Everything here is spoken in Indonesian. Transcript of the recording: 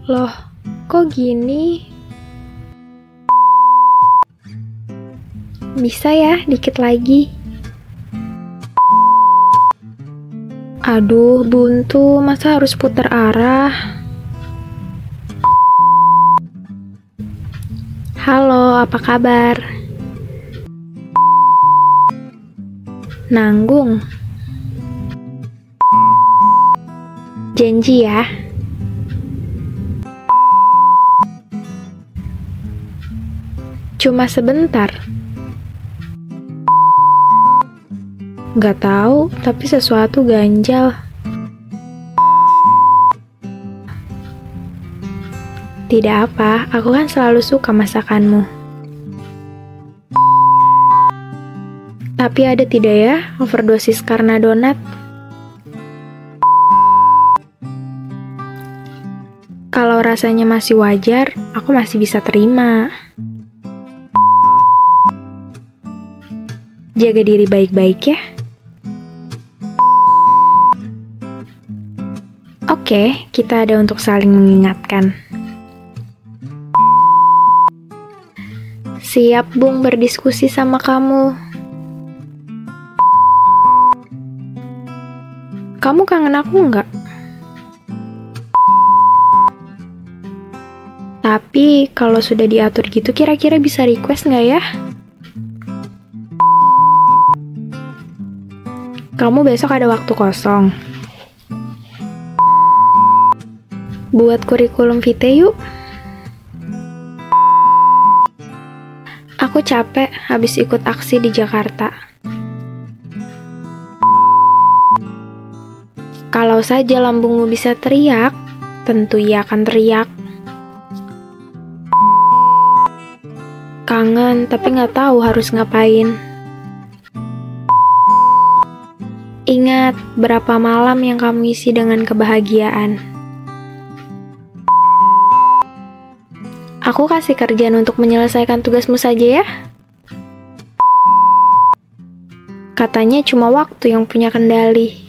Loh, kok gini? Bisa ya, dikit lagi. Aduh, buntu, masa harus putar arah? Halo, apa kabar? Nanggung. Janji ya. Cuma sebentar. Gak tahu, tapi sesuatu ganjal. Tidak apa, aku kan selalu suka masakanmu. Tapi ada tidak ya, overdosis karena donat? Kalau rasanya masih wajar, aku masih bisa terima. Jaga diri baik-baik ya. Oke, kita ada untuk saling mengingatkan. Siap, Bung, berdiskusi sama kamu. Kamu kangen aku nggak? Tapi, kalau sudah diatur gitu, kira-kira bisa request nggak ya? Kamu besok ada waktu kosong. Buat kurikulum vitae yuk. Aku capek habis ikut aksi di Jakarta. Kalau saja lambungmu bisa teriak, tentu ia akan teriak. Kangen, tapi nggak tahu harus ngapain. Ingat berapa malam yang kamu isi dengan kebahagiaan. Aku kasih kerjaan untuk menyelesaikan tugasmu saja ya. Katanya cuma waktu yang punya kendali.